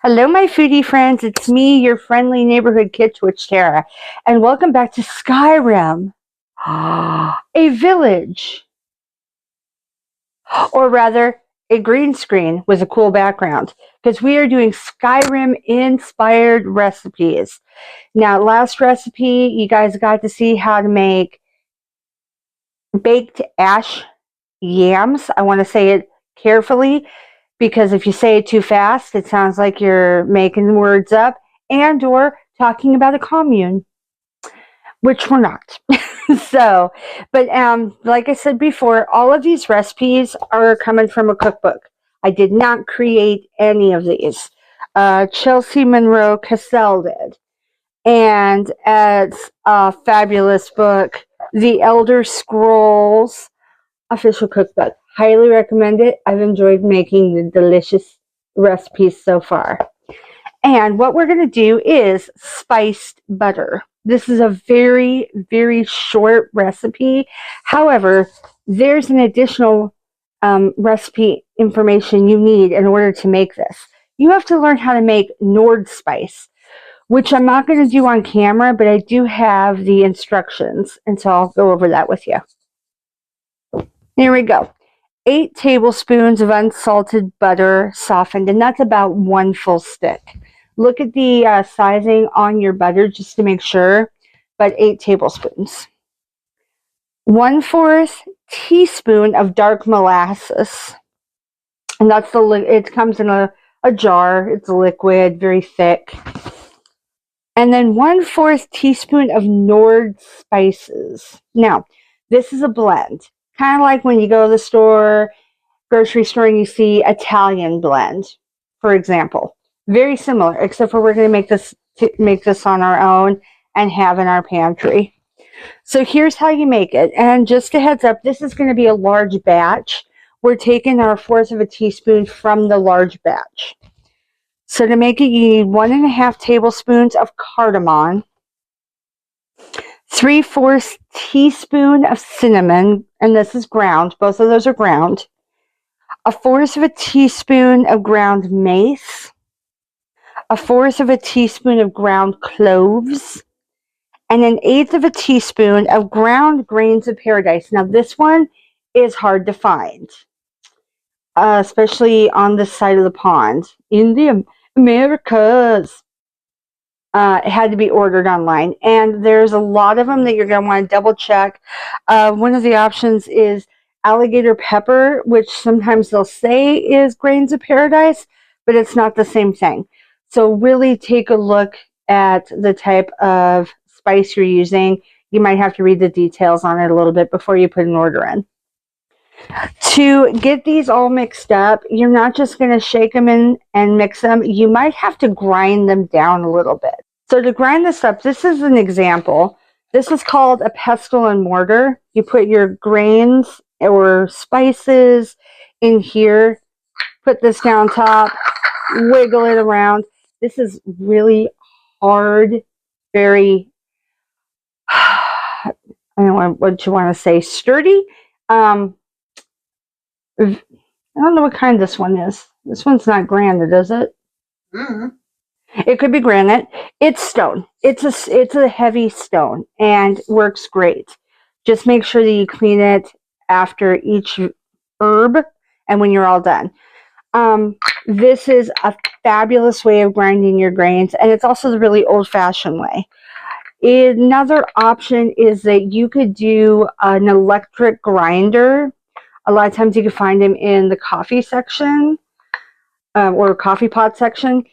Hello, my foodie friends. It's me, your friendly neighborhood kid, Twitch Tara, and welcome back to Skyrim, a village, or rather, a green screen with a cool background, because we are doing Skyrim-inspired recipes. Now, last recipe, you guys got to see how to make baked ash yams. I want to say it carefully, because if you say it too fast, it sounds like you're making words up and or talking about a commune, which we're not. So, but like I said before, all of these recipes are coming from a cookbook. I did not create any of these. Chelsea Monroe Cassell did. And it's a fabulous book, The Elder Scrolls Official Cookbook. Highly recommend it. I've enjoyed making the delicious recipes so far. And what we're going to do is spiced butter. This is a very, very short recipe. However, there's an additional recipe information you need in order to make this. You have to learn how to make Nord spice, which I'm not going to do on camera, but I do have the instructions, and so I'll go over that with you. Here we go. 8 tablespoons of unsalted butter softened, and that's about 1 full stick. Look at the sizing on your butter just to make sure, but 8 tablespoons. 1/4 teaspoon of dark molasses, and that's it comes in a jar. It's liquid, very thick. And then 1/4 teaspoon of Nord spices. Now, this is a blend. Kind of like when you go to the store, grocery store, and you see Italian blend, for example. Very similar, except for we're going to make this on our own and have in our pantry. So here's how you make it. And just a heads up, this is going to be a large batch. We're taking our 1/4 teaspoon from the large batch. So to make it, you need 1.5 tablespoons of cardamom, 3/4 teaspoon of cinnamon, and this is ground. Both of those are ground. 1/4 teaspoon of ground mace, 1/4 teaspoon of ground cloves, and 1/8 teaspoon of ground grains of paradise. Now this one is hard to find, especially on this side of the pond in the Americas. It had to be ordered online, and there's a lot of them that you're going to want to double check. One of the options is alligator pepper, which sometimes they'll say is grains of paradise, but it's not the same thing. So really take a look at the type of spice you're using. You might have to read the details on it a little bit before you put an order in. To get these all mixed up, you're not just going to shake them in and mix them. You might have to grind them down a little bit. So to grind this up, this is an example. This is called a pestle and mortar. You put your grains or spices in here, put this down top, wiggle it around. This is really hard, very, I don't know what you want to say, sturdy. I don't know what kind this one is. This one's not granite, is it? Mm-hmm. It could be granite. It's stone. It's a heavy stone and works great. Just make sure that you clean it after each herb and when you're all done. This is a fabulous way of grinding your grains, and it's also the really old-fashioned way. Another option is that you could do an electric grinder. A lot of times you can find them in the coffee section or coffee pot section.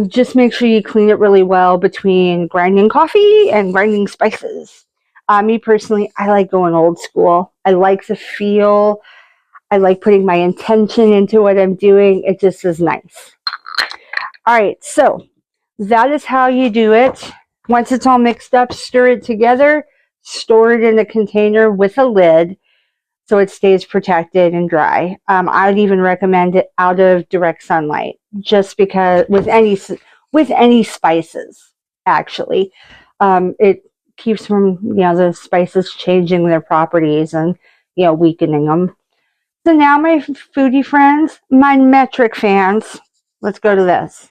Just make sure you clean it really well between grinding coffee and grinding spices. Me personally, I like going old school. I like the feel. I like putting my intention into what I'm doing. It just is nice. All right, so that is how you do it. Once it's all mixed up, stir it together, store it in a container with a lid so it stays protected and dry. I would even recommend it out of direct sunlight, just because with any spices, actually, it keeps from the spices changing their properties and weakening them. So now, my foodie friends, my metric fans, let's go to this.